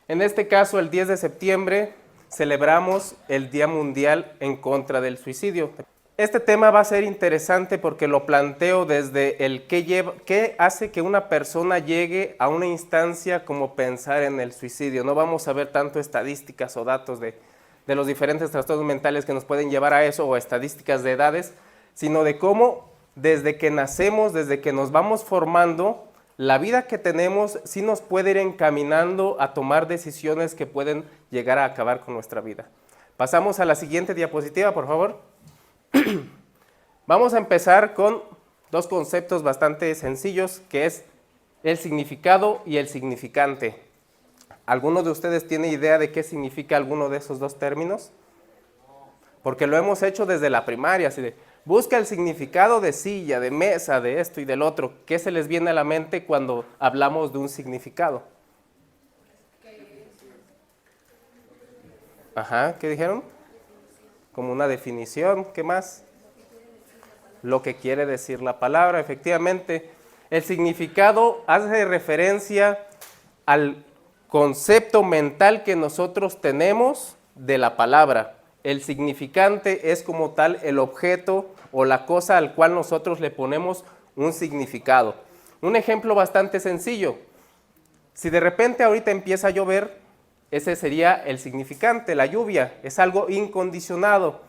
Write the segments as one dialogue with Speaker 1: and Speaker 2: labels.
Speaker 1: En este caso, el 10 de septiembre, celebramos el Día Mundial en contra del suicidio. Este tema va a ser interesante porque lo planteo desde el qué hace que una persona llegue a una instancia como pensar en el suicidio. No vamos a ver tanto estadísticas o datos de los diferentes trastornos mentales que nos pueden llevar a eso o estadísticas de edades, sino de cómo desde que nacemos, desde que nos vamos formando, la vida que tenemos sí nos puede ir encaminando a tomar decisiones que pueden llegar a acabar con nuestra vida. Pasamos a la siguiente diapositiva, por favor. Vamos a empezar con dos conceptos bastante sencillos, que es el significado y el significante. ¿Alguno de ustedes tiene idea de qué significa alguno de esos dos términos? Porque lo hemos hecho desde la primaria, así de, busca el significado de silla, de mesa, de esto y del otro. ¿Qué se les viene a la mente cuando hablamos de un significado? Ajá, ¿qué dijeron? Como una definición, ¿qué más? Lo que quiere decir la palabra, efectivamente. El significado hace referencia al concepto mental que nosotros tenemos de la palabra. El significante es como tal el objeto o la cosa al cual nosotros le ponemos un significado. Un ejemplo bastante sencillo. Si de repente ahorita empieza a llover, ese sería el significante, la lluvia. Es algo incondicionado.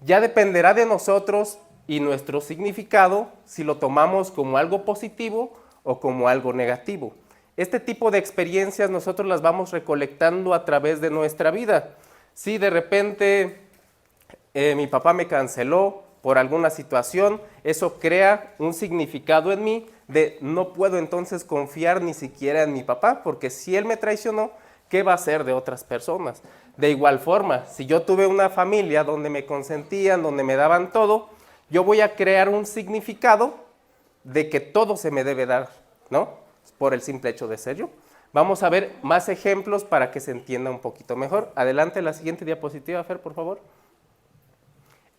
Speaker 1: Ya dependerá de nosotros y nuestro significado si lo tomamos como algo positivo o como algo negativo. Este tipo de experiencias nosotros las vamos recolectando a través de nuestra vida. Si de repente mi papá me canceló por alguna situación, eso crea un significado en mí de no puedo entonces confiar ni siquiera en mi papá, porque si él me traicionó, ¿qué va a hacer de otras personas? De igual forma, si yo tuve una familia donde me consentían, donde me daban todo, yo voy a crear un significado de que todo se me debe dar, ¿no? Por el simple hecho de ser yo. Vamos a ver más ejemplos para que se entienda un poquito mejor. Adelante la siguiente diapositiva, Fer, por favor.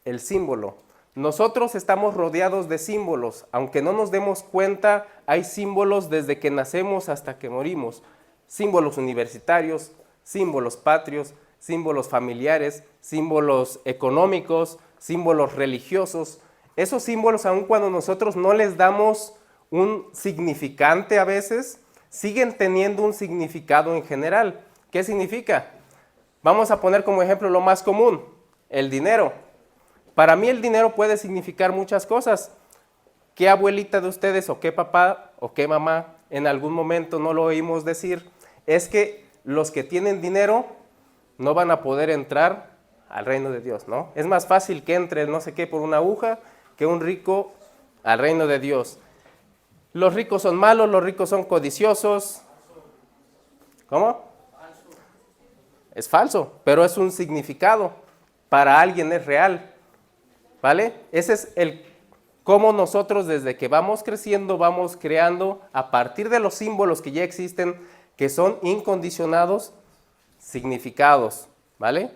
Speaker 1: El símbolo. Nosotros estamos rodeados de símbolos. Aunque no nos demos cuenta, hay símbolos desde que nacemos hasta que morimos. Símbolos universitarios, símbolos patrios, símbolos familiares, símbolos económicos, símbolos religiosos. Esos símbolos, aun cuando nosotros no les damos un significante a veces, siguen teniendo un significado en general. ¿Qué significa? Vamos a poner como ejemplo lo más común, el dinero. Para mí el dinero puede significar muchas cosas. ¿Qué abuelita de ustedes o qué papá o qué mamá en algún momento no lo oímos decir? Es que los que tienen dinero no van a poder entrar al reino de Dios, ¿no? Es más fácil que entre no sé qué por una aguja que un rico al reino de Dios. Los ricos son malos, los ricos son codiciosos. ¿Cómo? Es falso, pero es un significado. Para alguien es real, ¿vale? Ese es el cómo nosotros desde que vamos creciendo, vamos creando a partir de los símbolos que ya existen, que son incondicionados, significados, ¿vale?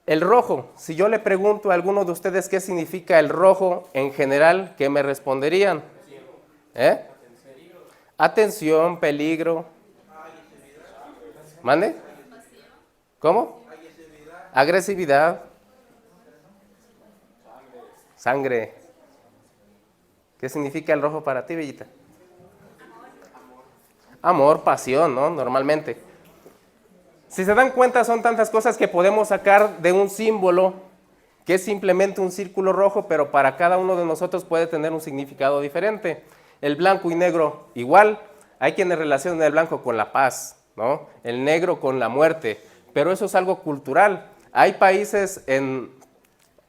Speaker 1: El rojo, si yo le pregunto a alguno de ustedes qué significa el rojo en general, ¿qué me responderían? Atención, peligro. ¿Mande? ¿Cómo? Agresividad. Sangre. ¿Qué significa el rojo para ti, Bellita? Amor, pasión, ¿no? Normalmente. Si se dan cuenta, son tantas cosas que podemos sacar de un símbolo que es simplemente un círculo rojo, pero para cada uno de nosotros puede tener un significado diferente. El blanco y negro igual. Hay quienes relacionan el blanco con la paz, ¿no? El negro con la muerte, pero eso es algo cultural. Hay países en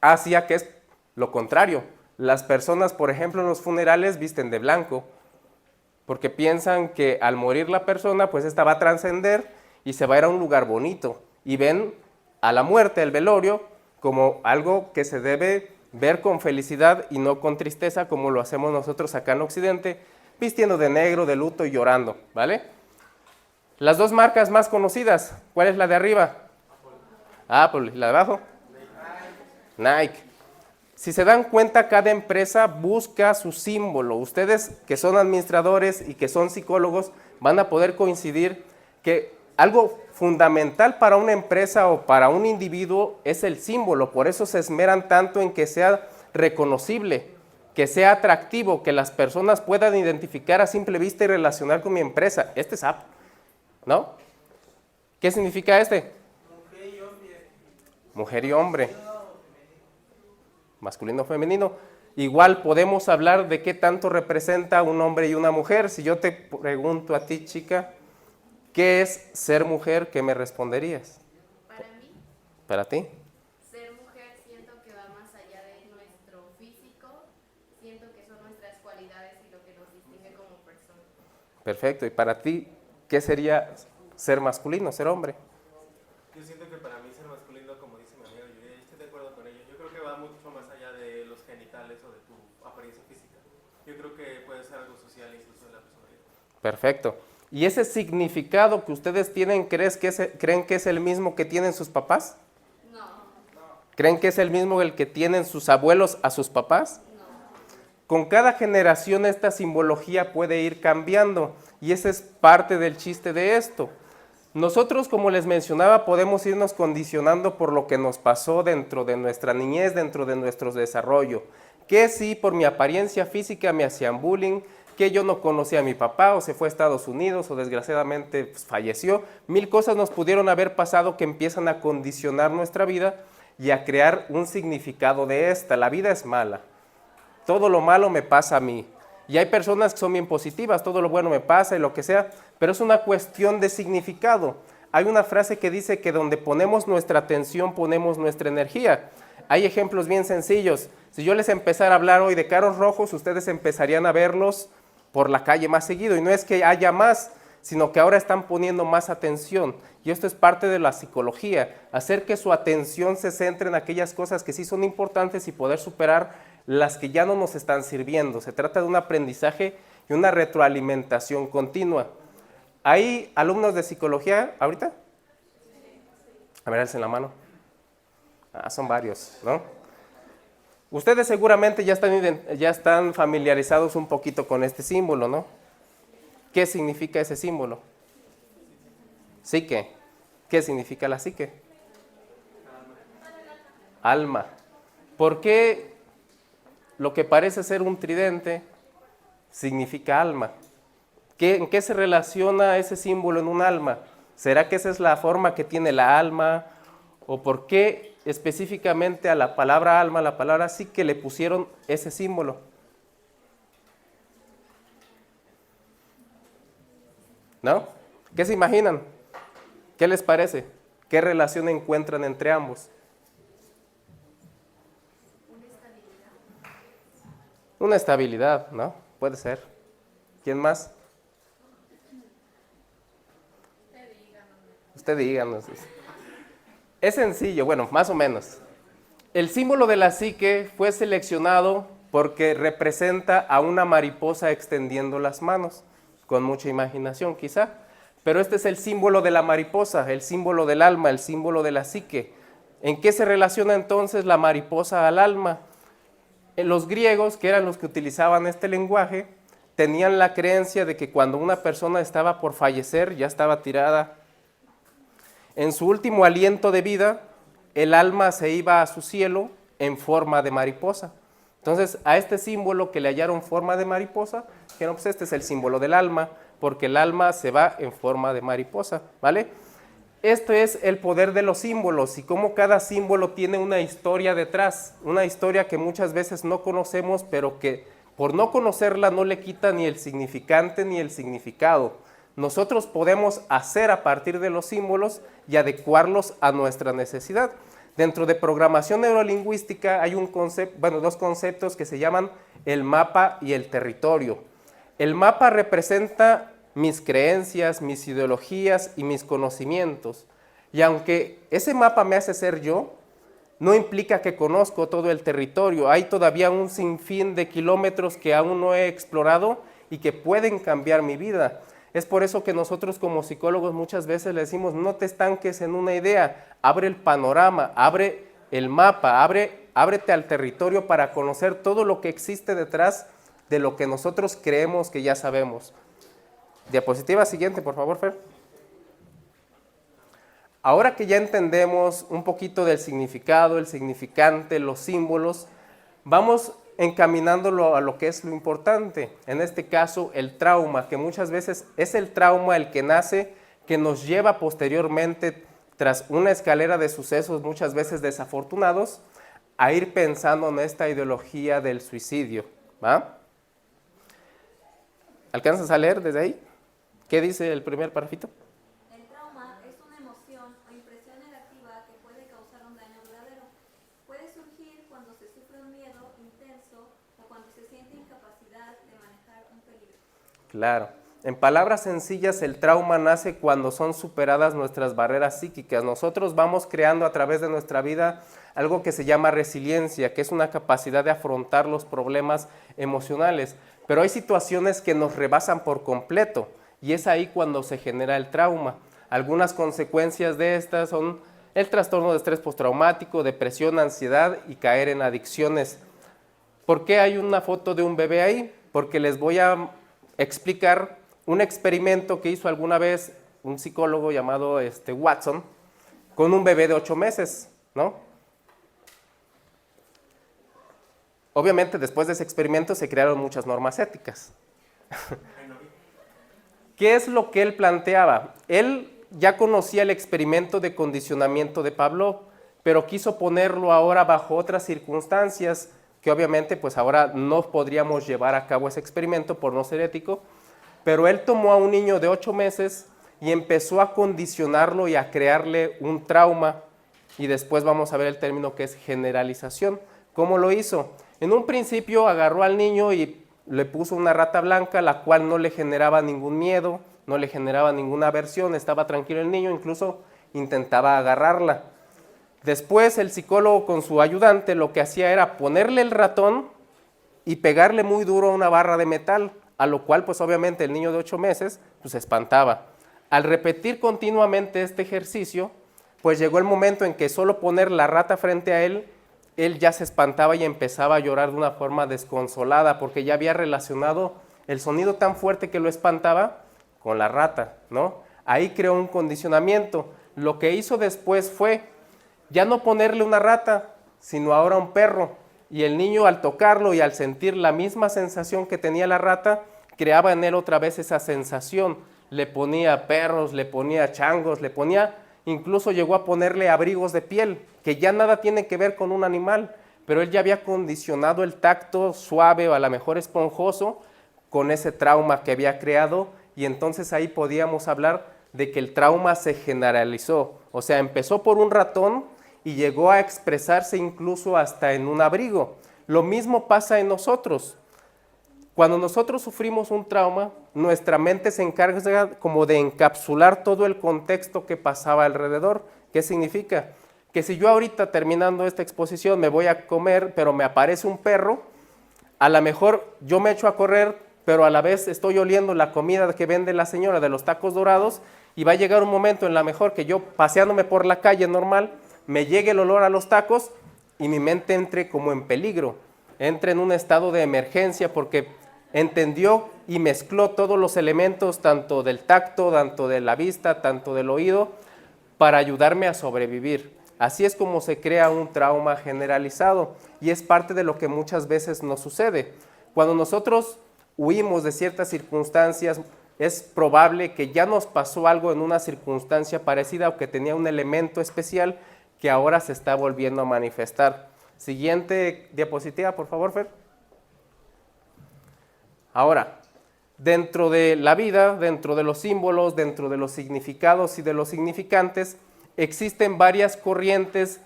Speaker 1: Asia que es lo contrario. Las personas, por ejemplo, en los funerales visten de blanco, porque piensan que al morir la persona, pues esta va a trascender y se va a ir a un lugar bonito. Y ven a la muerte, el velorio, como algo que se debe ver con felicidad y no con tristeza, como lo hacemos nosotros acá en Occidente, vistiendo de negro, de luto y llorando, ¿vale? Las dos marcas más conocidas, ¿cuál es la de arriba? Apple. ¿Y la de abajo? Nike. Si se dan cuenta, cada empresa busca su símbolo. Ustedes que son administradores y que son psicólogos van a poder coincidir que algo fundamental para una empresa o para un individuo es el símbolo, por eso se esmeran tanto en que sea reconocible, que sea atractivo, que las personas puedan identificar a simple vista y relacionar con mi empresa. Este es Apple, ¿no? ¿Qué significa este?
Speaker 2: Mujer y hombre.
Speaker 1: Mujer y hombre. Masculino, femenino. Igual podemos hablar de qué tanto representa un hombre y una mujer. Si yo te pregunto a ti, chica, ¿qué es ser mujer? ¿Qué me responderías?
Speaker 3: Para mí,
Speaker 1: ¿Para ti?
Speaker 3: ser mujer siento que va más allá de nuestro físico, siento que son nuestras cualidades y lo que nos distingue como persona.
Speaker 1: Perfecto. ¿Y para ti qué sería ser masculino, ser hombre?
Speaker 2: Yo siento que para mí ser masculino, como dice mi amiga Yuri, estoy de acuerdo con ella. Yo creo que va mucho más allá de los genitales o de tu apariencia física. Yo creo que puede ser algo social incluso de la personalidad.
Speaker 1: Perfecto. ¿Y ese significado que ustedes tienen, creen que es el mismo que tienen sus papás?
Speaker 3: No,
Speaker 1: ¿Creen que es el mismo el que tienen sus abuelos a sus papás?
Speaker 3: no.
Speaker 1: Con cada generación esta simbología puede ir cambiando y ese es parte del chiste de esto. Nosotros, como les mencionaba, podemos irnos condicionando por lo que nos pasó dentro de nuestra niñez, dentro de nuestro desarrollo. Que si por mi apariencia física me hacían bullying, que yo no conocía a mi papá o se fue a Estados Unidos o desgraciadamente pues, falleció. Mil cosas nos pudieron haber pasado que empiezan a condicionar nuestra vida y a crear un significado de esta. La vida es mala. Todo lo malo me pasa a mí. Y hay personas que son bien positivas, todo lo bueno me pasa y lo que sea, pero es una cuestión de significado. Hay una frase que dice que donde ponemos nuestra atención, ponemos nuestra energía. Hay ejemplos bien sencillos. Si yo les empezara a hablar hoy de carros rojos, ustedes empezarían a verlos por la calle más seguido. Y no es que haya más, sino que ahora están poniendo más atención. Y esto es parte de la psicología, hacer que su atención se centre en aquellas cosas que sí son importantes y poder superar las que ya no nos están sirviendo. Se trata de un aprendizaje y una retroalimentación continua. ¿Hay alumnos de psicología ahorita? A ver, alcen la mano. Son varios, ¿no? Ustedes seguramente ya están familiarizados un poquito con este símbolo, ¿no? ¿Qué significa ese símbolo? Psique. ¿Qué significa la psique? Alma. ¿Por qué lo que parece ser un tridente significa alma? ¿En qué se relaciona ese símbolo en un alma? ¿Será que esa es la forma que tiene la alma? ¿O por qué específicamente a la palabra alma, la palabra psique, le pusieron ese símbolo? ¿No? ¿Qué se imaginan? ¿Qué les parece? ¿Qué relación encuentran entre ambos? Una estabilidad, ¿no? Puede ser. ¿Quién más? Usted díganos. Es sencillo, bueno, más o menos. El símbolo de la psique fue seleccionado porque representa a una mariposa extendiendo las manos, con mucha imaginación quizá, pero este es el símbolo de la mariposa, el símbolo del alma, el símbolo de la psique. ¿En qué se relaciona entonces la mariposa al alma? Los griegos, que eran los que utilizaban este lenguaje, tenían la creencia de que cuando una persona estaba por fallecer, ya estaba tirada en su último aliento de vida, el alma se iba a su cielo en forma de mariposa. Entonces, a este símbolo que le hallaron forma de mariposa, dijeron, pues este es el símbolo del alma, porque el alma se va en forma de mariposa, ¿vale? Este es el poder de los símbolos y cómo cada símbolo tiene una historia detrás, una historia que muchas veces no conocemos, pero que por no conocerla no le quita ni el significante ni el significado. Nosotros podemos hacer a partir de los símbolos y adecuarlos a nuestra necesidad. Dentro de programación neurolingüística hay dos conceptos que se llaman el mapa y el territorio. El mapa representa mis creencias, mis ideologías y mis conocimientos. Y aunque ese mapa me hace ser yo, no implica que conozco todo el territorio. Hay todavía un sinfín de kilómetros que aún no he explorado y que pueden cambiar mi vida. Es por eso que nosotros como psicólogos muchas veces le decimos, no te estanques en una idea, abre el panorama, abre el mapa, ábrete al territorio para conocer todo lo que existe detrás de lo que nosotros creemos que ya sabemos. Diapositiva siguiente, por favor, Fer. Ahora que ya entendemos un poquito del significado, el significante, los símbolos, vamos encaminándolo a lo que es lo importante. En este caso, el trauma, que muchas veces es el trauma el que nace, que nos lleva posteriormente, tras una escalera de sucesos muchas veces desafortunados, a ir pensando en esta ideología del suicidio, ¿va? ¿Alcanzas a leer desde ahí? ¿Qué dice el primer parrafito?
Speaker 4: El trauma es una emoción o impresión negativa que puede causar un daño duradero. Puede surgir cuando se sufre un miedo intenso o cuando se siente incapacidad de manejar un peligro.
Speaker 1: Claro. En palabras sencillas, el trauma nace cuando son superadas nuestras barreras psíquicas. Nosotros vamos creando a través de nuestra vida algo que se llama resiliencia, que es una capacidad de afrontar los problemas emocionales. Pero hay situaciones que nos rebasan por completo y es ahí cuando se genera el trauma. Algunas consecuencias de estas son el trastorno de estrés postraumático, depresión, ansiedad y caer en adicciones. ¿Por qué hay una foto de un bebé ahí? Porque les voy a explicar un experimento que hizo alguna vez un psicólogo llamado Watson con un bebé de 8 meses, ¿no? Obviamente después de ese experimento se crearon muchas normas éticas. ¿Qué es lo que él planteaba? Él ya conocía el experimento de condicionamiento de Pavlov, pero quiso ponerlo ahora bajo otras circunstancias que obviamente pues ahora no podríamos llevar a cabo ese experimento por no ser ético, pero él tomó a un niño de 8 meses y empezó a condicionarlo y a crearle un trauma, y después vamos a ver el término que es generalización. ¿Cómo lo hizo? En un principio agarró al niño y le puso una rata blanca, la cual no le generaba ningún miedo, no le generaba ninguna aversión, estaba tranquilo el niño, incluso intentaba agarrarla. Después el psicólogo con su ayudante lo que hacía era ponerle el ratón y pegarle muy duro a una barra de metal, a lo cual pues obviamente el niño de 8 meses pues se espantaba. Al repetir continuamente este ejercicio, pues llegó el momento en que solo poner la rata frente a él ya se espantaba y empezaba a llorar de una forma desconsolada porque ya había relacionado el sonido tan fuerte que lo espantaba con la rata, ¿no? Ahí creó un condicionamiento. Lo que hizo después fue ya no ponerle una rata, sino ahora un perro. Y el niño al tocarlo y al sentir la misma sensación que tenía la rata, creaba en él otra vez esa sensación. Le ponía perros, le ponía changos, le ponía, incluso llegó a ponerle abrigos de piel, que ya nada tiene que ver con un animal, pero él ya había condicionado el tacto suave o a lo mejor esponjoso con ese trauma que había creado, y entonces ahí podíamos hablar de que el trauma se generalizó. O sea, empezó por un ratón y llegó a expresarse incluso hasta en un abrigo. Lo mismo pasa en nosotros. Cuando nosotros sufrimos un trauma, nuestra mente se encarga como de encapsular todo el contexto que pasaba alrededor. ¿Qué significa? Que si yo ahorita terminando esta exposición me voy a comer, pero me aparece un perro, a lo mejor yo me echo a correr, pero a la vez estoy oliendo la comida que vende la señora de los tacos dorados, y va a llegar un momento en la mejor que yo paseándome por la calle normal, me llegue el olor a los tacos y mi mente entre como en peligro, entre en un estado de emergencia porque entendió y mezcló todos los elementos, tanto del tacto, tanto de la vista, tanto del oído, para ayudarme a sobrevivir. Así es como se crea un trauma generalizado y es parte de lo que muchas veces nos sucede. Cuando nosotros huimos de ciertas circunstancias, es probable que ya nos pasó algo en una circunstancia parecida o que tenía un elemento especial que ahora se está volviendo a manifestar. Siguiente diapositiva, por favor, Fer. Ahora, dentro de la vida, dentro de los símbolos, dentro de los significados y de los significantes, existen varias corrientes,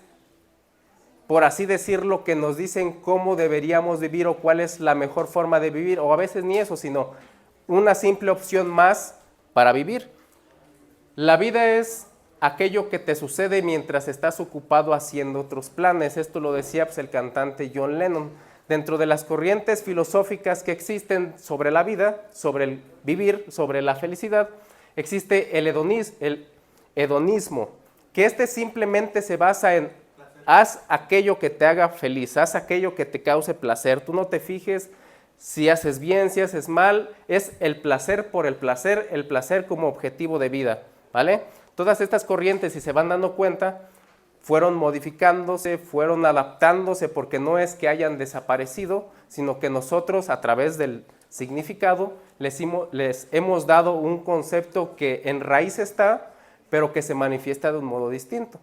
Speaker 1: por así decirlo, que nos dicen cómo deberíamos vivir o cuál es la mejor forma de vivir, o a veces ni eso, sino una simple opción más para vivir. La vida es aquello que te sucede mientras estás ocupado haciendo otros planes. Esto lo decía pues, el cantante John Lennon. Dentro de las corrientes filosóficas que existen sobre la vida, sobre el vivir, sobre la felicidad, existe el hedonismo, que simplemente se basa en haz aquello que te haga feliz, haz aquello que te cause placer. Tú no te fijes si haces bien, si haces mal, es el placer por el placer como objetivo de vida, ¿vale? Todas estas corrientes, si se van dando cuenta, fueron modificándose, fueron adaptándose, porque no es que hayan desaparecido, sino que nosotros a través del significado les hemos dado un concepto que en raíz está, pero que se manifiesta de un modo distinto.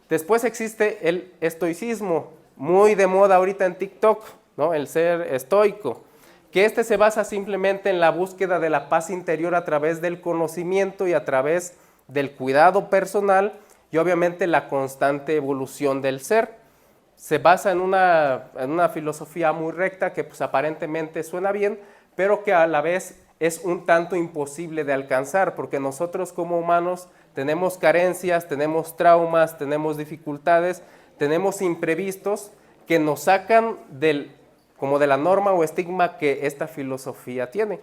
Speaker 1: Después existe el estoicismo, muy de moda ahorita en TikTok, ¿no? El ser estoico, que se basa simplemente en la búsqueda de la paz interior a través del conocimiento y a través del cuidado personal y obviamente la constante evolución del ser. Se basa en una filosofía muy recta que pues aparentemente suena bien, pero que a la vez es un tanto imposible de alcanzar, porque nosotros como humanos tenemos carencias, tenemos traumas, tenemos dificultades, tenemos imprevistos que nos sacan como de la norma o estigma que esta filosofía tiene.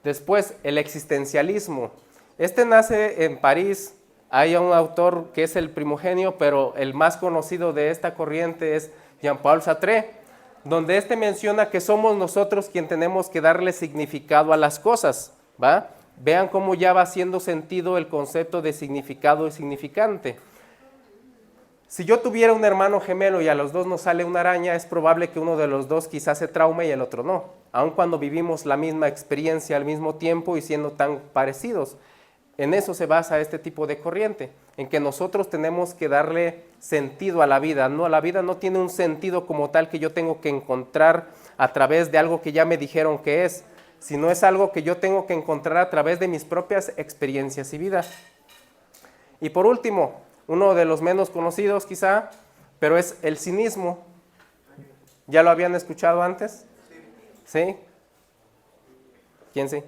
Speaker 1: Después, el existencialismo. Nace en París. Hay un autor que es el primogenio, pero el más conocido de esta corriente es Jean-Paul Sartre, donde menciona que somos nosotros quien tenemos que darle significado a las cosas, ¿va? Vean cómo ya va haciendo sentido el concepto de significado y significante. Si yo tuviera un hermano gemelo y a los dos nos sale una araña, es probable que uno de los dos quizás se traume y el otro no, aun cuando vivimos la misma experiencia al mismo tiempo y siendo tan parecidos. En eso se basa este tipo de corriente, en que nosotros tenemos que darle sentido a la vida. No, la vida no tiene un sentido como tal que yo tengo que encontrar a través de algo que ya me dijeron que es, sino es algo que yo tengo que encontrar a través de mis propias experiencias y vida. Y por último, uno de los menos conocidos quizá, pero es el cinismo. ¿Ya lo habían escuchado antes? ¿Sí? ¿Quién sí?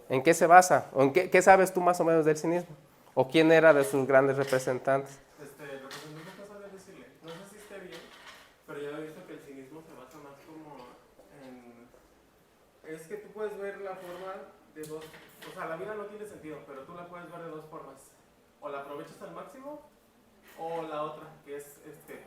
Speaker 1: ¿En qué se basa? ¿O en qué sabes tú más o menos del cinismo? ¿O quién era de sus grandes representantes?
Speaker 2: Lo que nunca sabía decirle, no sé si esté bien, pero ya he visto que el cinismo se basa más como en... Es que tú puedes ver la forma de dos... O sea, la vida no tiene sentido, pero tú la puedes ver de dos formas. O la aprovechas al máximo, o la otra, que es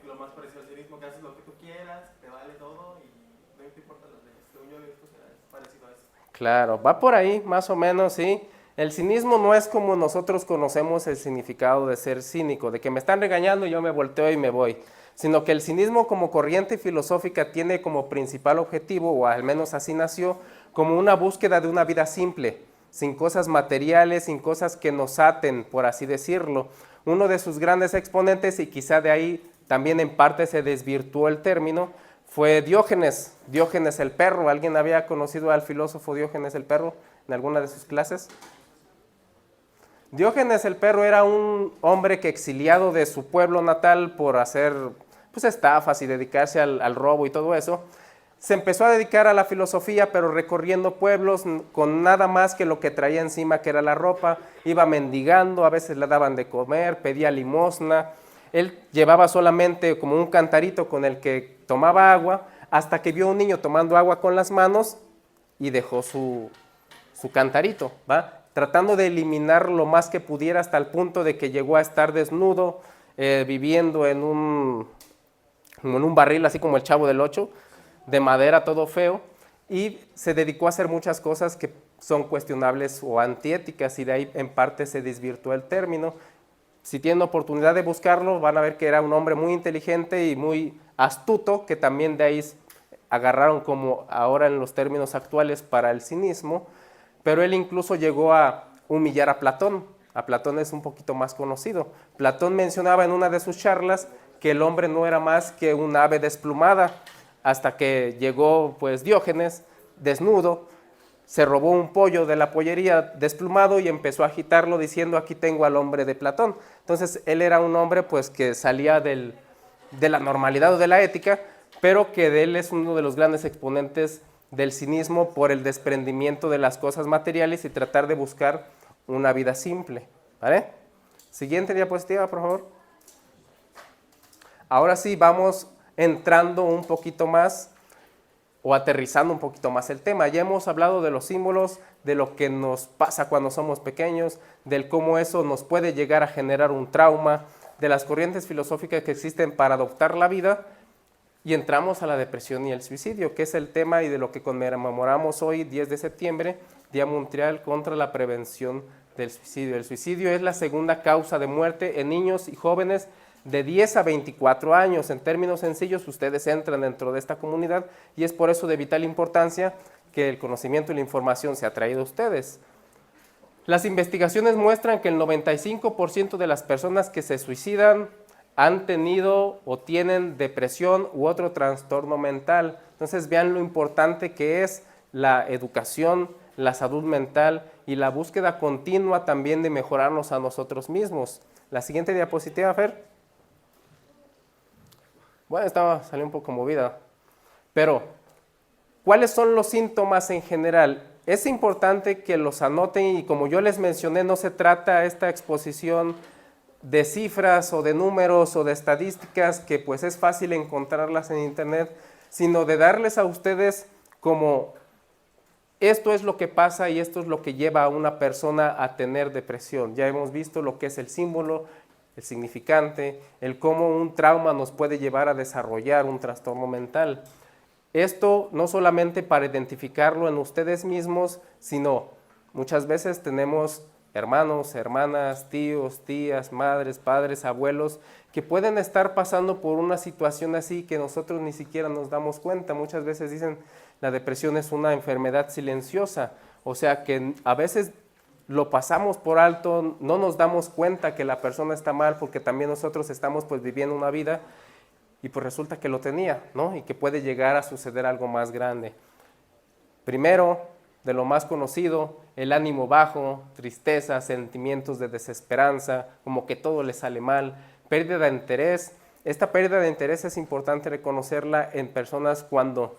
Speaker 2: lo más parecido al cinismo, que haces lo que tú quieras, te vale todo y no te importan las leyes. Según yo, esto es parecido a eso.
Speaker 1: Claro, va por ahí, más o menos, sí. El cinismo no es como nosotros conocemos el significado de ser cínico, de que me están regañando y yo me volteo y me voy, sino que el cinismo como corriente filosófica tiene como principal objetivo, o al menos así nació, como una búsqueda de una vida simple, sin cosas materiales, sin cosas que nos aten, por así decirlo. Uno de sus grandes exponentes, y quizá de ahí también en parte se desvirtuó el término, fue Diógenes el perro. ¿Alguien había conocido al filósofo Diógenes el perro en alguna de sus clases? Diógenes el perro era un hombre que, exiliado de su pueblo natal por hacer estafas y dedicarse al robo y todo eso, se empezó a dedicar a la filosofía, pero recorriendo pueblos con nada más que lo que traía encima, que era la ropa. Iba mendigando, a veces le daban de comer, pedía limosna. Él llevaba solamente como un cantarito con el que tomaba agua, hasta que vio a un niño tomando agua con las manos y dejó su cantarito, ¿va? Tratando de eliminar lo más que pudiera, hasta el punto de que llegó a estar desnudo, viviendo en un barril, así como el Chavo del Ocho, de madera, todo feo, y se dedicó a hacer muchas cosas que son cuestionables o antiéticas, y de ahí en parte se desvirtuó el término. Si tienen oportunidad de buscarlo, van a ver que era un hombre muy inteligente y muy astuto, que también de ahí agarraron como ahora en los términos actuales para el cinismo, pero él incluso llegó a humillar a Platón. A Platón es un poquito más conocido. Platón mencionaba en una de sus charlas que el hombre no era más que un ave desplumada, hasta que llegó Diógenes desnudo, se robó un pollo de la pollería desplumado y empezó a agitarlo diciendo: aquí tengo al hombre de Platón. Entonces él era un hombre que salía de la normalidad o de la ética, pero que de él es uno de los grandes exponentes del cinismo por el desprendimiento de las cosas materiales y tratar de buscar una vida simple, ¿vale? Siguiente diapositiva, por favor. Ahora sí, vamos entrando un poquito más o aterrizando un poquito más el tema. Ya hemos hablado de los símbolos, de lo que nos pasa cuando somos pequeños, del cómo eso nos puede llegar a generar un trauma, de las corrientes filosóficas que existen para adoptar la vida, y entramos a la depresión y el suicidio, que es el tema y de lo que conmemoramos hoy, 10 de septiembre, Día Mundial contra la Prevención del suicidio. El suicidio es la segunda causa de muerte en niños y jóvenes de 10 a 24 años. En términos sencillos, ustedes entran dentro de esta comunidad y es por eso de vital importancia que el conocimiento y la información se ha traído a ustedes. Las investigaciones muestran que el 95% de las personas que se suicidan han tenido o tienen depresión u otro trastorno mental. Entonces vean lo importante que es la educación, la salud mental y la búsqueda continua también de mejorarnos a nosotros mismos. La siguiente diapositiva, Fer. Bueno, salió un poco movida, pero ¿cuáles son los síntomas en general? Es importante que los anoten y como yo les mencioné, no se trata esta exposición de cifras o de números o de estadísticas que pues es fácil encontrarlas en internet, sino de darles a ustedes como esto es lo que pasa y esto es lo que lleva a una persona a tener depresión. Ya hemos visto lo que es el símbolo, el significante, el cómo un trauma nos puede llevar a desarrollar un trastorno mental. Esto no solamente para identificarlo en ustedes mismos, sino muchas veces tenemos hermanos, hermanas, tíos, tías, madres, padres, abuelos, que pueden estar pasando por una situación así que nosotros ni siquiera nos damos cuenta. Muchas veces dicen la depresión es una enfermedad silenciosa, o sea que a veces lo pasamos por alto, no nos damos cuenta que la persona está mal porque también nosotros estamos pues viviendo una vida y pues resulta que lo tenía, ¿no? Y que puede llegar a suceder algo más grande. Primero, de lo más conocido, el ánimo bajo, tristeza, sentimientos de desesperanza, como que todo le sale mal, pérdida de interés. Esta pérdida de interés es importante reconocerla en personas cuando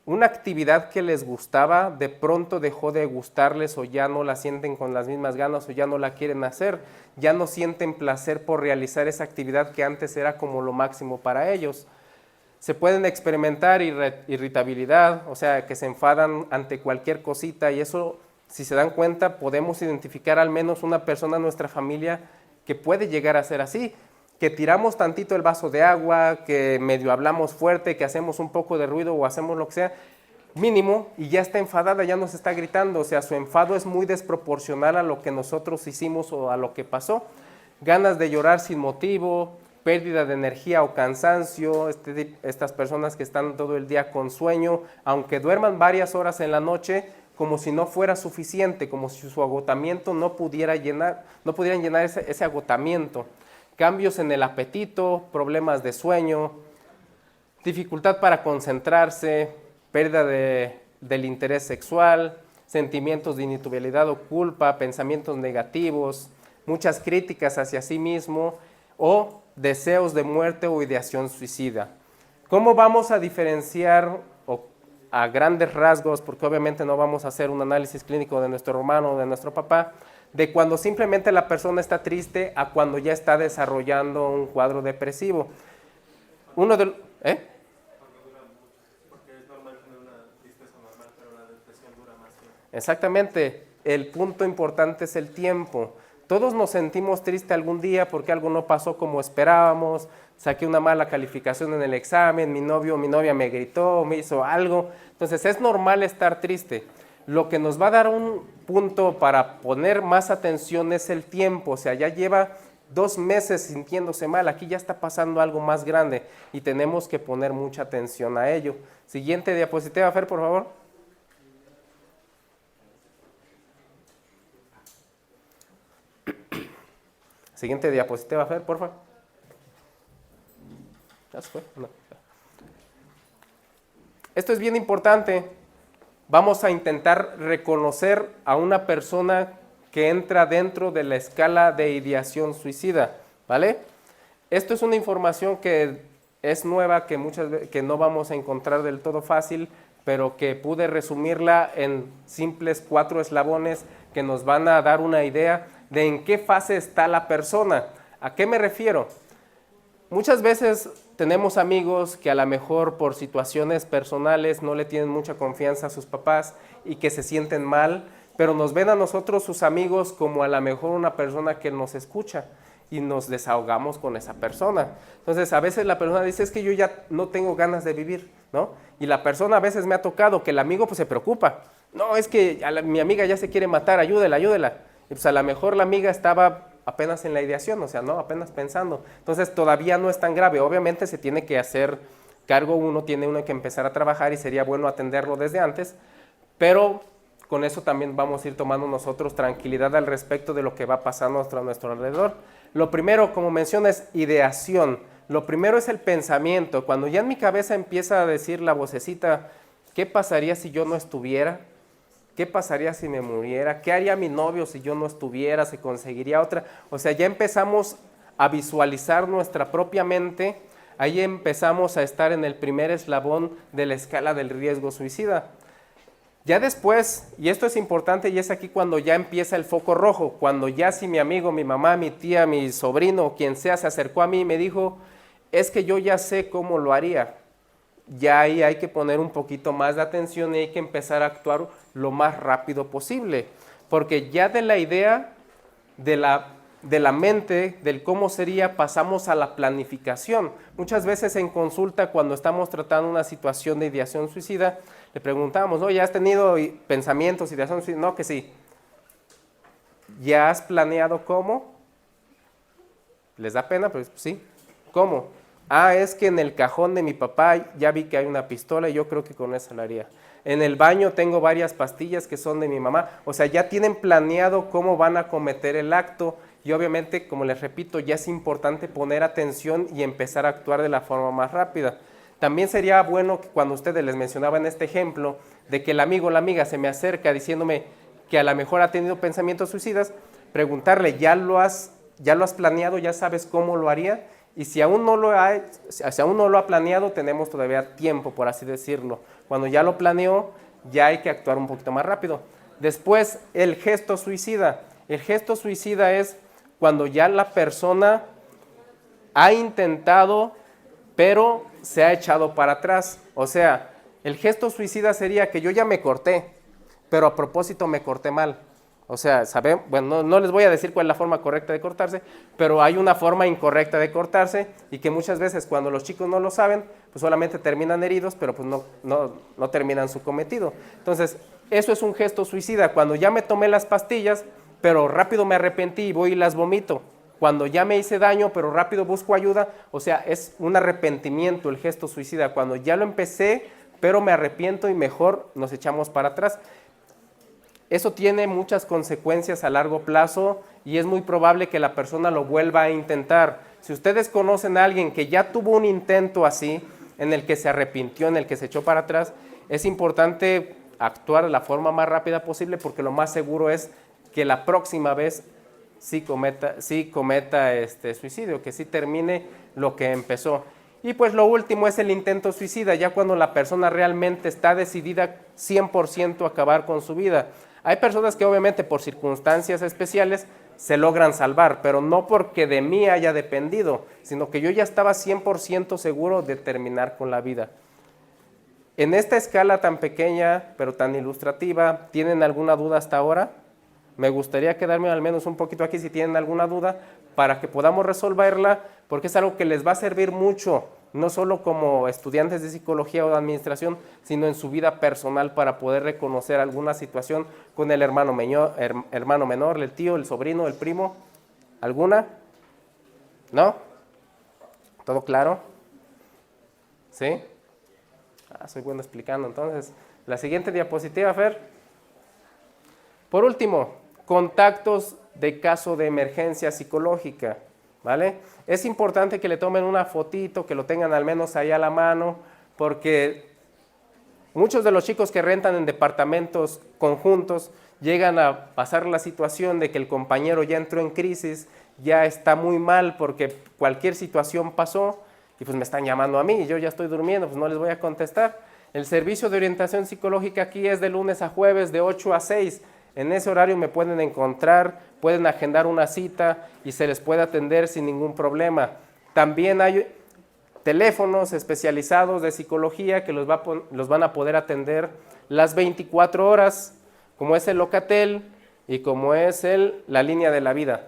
Speaker 1: una actividad que les gustaba de pronto dejó de gustarles o ya no la sienten con las mismas ganas o ya no la quieren hacer, ya no sienten placer por realizar esa actividad que antes era como lo máximo para ellos. Se pueden experimentar irritabilidad, o sea, que se enfadan ante cualquier cosita y eso, si se dan cuenta, podemos identificar al menos una persona en nuestra familia que puede llegar a ser así, que tiramos tantito el vaso de agua, que medio hablamos fuerte, que hacemos un poco de ruido o hacemos lo que sea, mínimo, y ya está enfadada, ya nos está gritando, o sea, su enfado es muy desproporcional a lo que nosotros hicimos o a lo que pasó. Ganas de llorar sin motivo, pérdida de energía o cansancio, estas personas que están todo el día con sueño, aunque duerman varias horas en la noche, como si no fuera suficiente, como si su agotamiento no pudieran llenar ese agotamiento. Cambios en el apetito, problemas de sueño, dificultad para concentrarse, pérdida del interés sexual, sentimientos de inutilicidad o culpa, pensamientos negativos, muchas críticas hacia sí mismo o deseos de muerte o ideación suicida. ¿Cómo vamos a diferenciar a grandes rasgos, porque obviamente no vamos a hacer un análisis clínico de nuestro hermano o de nuestro papá, de cuando simplemente la persona está triste a cuando ya está desarrollando un cuadro depresivo? Uno de
Speaker 2: Porque es normal tener una tristeza normal, pero la depresión dura más tiempo.
Speaker 1: Exactamente, el punto importante es el tiempo. Todos nos sentimos tristes algún día porque algo no pasó como esperábamos, saqué una mala calificación en el examen, mi novio o mi novia me gritó, me hizo algo. Entonces es normal estar triste. Lo que nos va a dar un punto para poner más atención es el tiempo, o sea, ya lleva 2 meses sintiéndose mal, aquí ya está pasando algo más grande y tenemos que poner mucha atención a ello. Siguiente diapositiva, Fer, por favor. Siguiente diapositiva, Fer, por favor. ¿Ya se fue? No. Esto es bien importante. Vamos a intentar reconocer a una persona que entra dentro de la escala de ideación suicida, ¿vale? Esto es una información que es nueva, que muchas veces que no vamos a encontrar del todo fácil, pero que pude resumirla en simples 4 eslabones que nos van a dar una idea de en qué fase está la persona. ¿A qué me refiero? Muchas veces tenemos amigos que a lo mejor por situaciones personales no le tienen mucha confianza a sus papás y que se sienten mal, pero nos ven a nosotros, sus amigos, como a lo mejor una persona que nos escucha y nos desahogamos con esa persona. Entonces a veces la persona dice, es que yo ya no tengo ganas de vivir, ¿no? Y la persona a veces me ha tocado que el amigo pues se preocupa. No, es que mi amiga ya se quiere matar, ayúdela, ayúdela. Y pues a lo mejor la amiga estaba apenas en la ideación, o sea, no, apenas pensando. Entonces todavía no es tan grave. Obviamente se tiene que hacer cargo uno, tiene uno que empezar a trabajar y sería bueno atenderlo desde antes, pero con eso también vamos a ir tomando nosotros tranquilidad al respecto de lo que va pasando a nuestro alrededor. Lo primero, como mencioné, es ideación. Lo primero es el pensamiento. Cuando ya en mi cabeza empieza a decir la vocecita, ¿qué pasaría si yo no estuviera? ¿Qué pasaría si me muriera? ¿Qué haría mi novio si yo no estuviera? ¿Se conseguiría otra? O sea, ya empezamos a visualizar nuestra propia mente. Ahí empezamos a estar en el primer eslabón de la escala del riesgo suicida. Ya después, y esto es importante, y es aquí cuando ya empieza el foco rojo, cuando ya si mi amigo, mi mamá, mi tía, mi sobrino, quien sea, se acercó a mí y me dijo, es que yo ya sé cómo lo haría. Ya ahí hay que poner un poquito más de atención y hay que empezar a actuar lo más rápido posible, porque ya de la idea de la mente, del cómo sería, pasamos a la planificación. Muchas veces en consulta, cuando estamos tratando una situación de ideación suicida, le preguntamos, ¿no? ¿Ya has tenido pensamientos, ideación suicida? No, que sí. ¿Ya has planeado cómo? ¿Les da pena? Pues sí. ¿Cómo? Ah, es que en el cajón de mi papá ya vi que hay una pistola y yo creo que con esa la haría. En el baño tengo varias pastillas que son de mi mamá. O sea, ya tienen planeado cómo van a cometer el acto y obviamente, como les repito, ya es importante poner atención y empezar a actuar de la forma más rápida. También sería bueno que cuando ustedes les mencionaban este ejemplo de que el amigo o la amiga se me acerca diciéndome que a lo mejor ha tenido pensamientos suicidas, preguntarle, ¿ya lo has planeado? ¿Ya sabes cómo lo haría? Y si aún no lo ha planeado, tenemos todavía tiempo, por así decirlo. Cuando ya lo planeó, ya hay que actuar un poquito más rápido. Después, el gesto suicida. El gesto suicida es cuando ya la persona ha intentado, pero se ha echado para atrás. O sea, el gesto suicida sería que yo ya me corté, pero a propósito me corté mal. O sea, ¿saben? Bueno, no les voy a decir cuál es la forma correcta de cortarse, pero hay una forma incorrecta de cortarse y que muchas veces cuando los chicos no lo saben, pues solamente terminan heridos, pero pues no terminan su cometido. Entonces, eso es un gesto suicida. Cuando ya me tomé las pastillas, pero rápido me arrepentí y voy y las vomito. Cuando ya me hice daño, pero rápido busco ayuda, o sea, es un arrepentimiento el gesto suicida. Cuando ya lo empecé, pero me arrepiento y mejor nos echamos para atrás. Eso tiene muchas consecuencias a largo plazo y es muy probable que la persona lo vuelva a intentar. Si ustedes conocen a alguien que ya tuvo un intento así, en el que se arrepintió, en el que se echó para atrás, es importante actuar de la forma más rápida posible porque lo más seguro es que la próxima vez sí cometa suicidio, que sí termine lo que empezó. Y pues lo último es el intento suicida, ya cuando la persona realmente está decidida 100% a acabar con su vida. Hay personas que obviamente por circunstancias especiales se logran salvar, pero no porque de mí haya dependido, sino que yo ya estaba 100% seguro de terminar con la vida. En esta escala tan pequeña, pero tan ilustrativa, ¿tienen alguna duda hasta ahora? Me gustaría quedarme al menos un poquito aquí si tienen alguna duda para que podamos resolverla, porque es algo que les va a servir mucho, no solo como estudiantes de psicología o de administración, sino en su vida personal para poder reconocer alguna situación con el hermano menor, el tío, el sobrino, el primo. ¿Alguna? ¿No? ¿Todo claro? ¿Sí? Soy bueno explicando. Entonces, la siguiente diapositiva, Fer. Por último, contactos de caso de emergencia psicológica, ¿vale? Es importante que le tomen una fotito, que lo tengan al menos ahí a la mano, porque muchos de los chicos que rentan en departamentos conjuntos llegan a pasar la situación de que el compañero ya entró en crisis, ya está muy mal porque cualquier situación pasó y pues me están llamando a mí y yo ya estoy durmiendo, pues no les voy a contestar. El servicio de orientación psicológica aquí es de lunes a jueves de 8 a 6. En ese horario me pueden encontrar, pueden agendar una cita y se les puede atender sin ningún problema. También hay teléfonos especializados de psicología que los van a poder atender las 24 horas, como es el Locatel y como es la línea de la vida.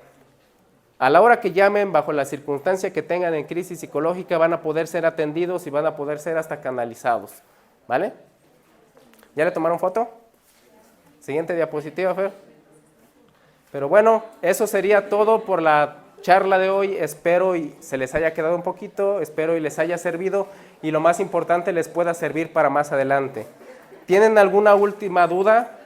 Speaker 1: A la hora que llamen, bajo la circunstancia que tengan en crisis psicológica, van a poder ser atendidos y van a poder ser hasta canalizados, ¿vale? ¿Ya le tomaron foto? Siguiente diapositiva, Fer. Pero bueno, eso sería todo por la charla de hoy. Espero y se les haya quedado un poquito, espero y les haya servido y lo más importante les pueda servir para más adelante. ¿Tienen alguna última duda?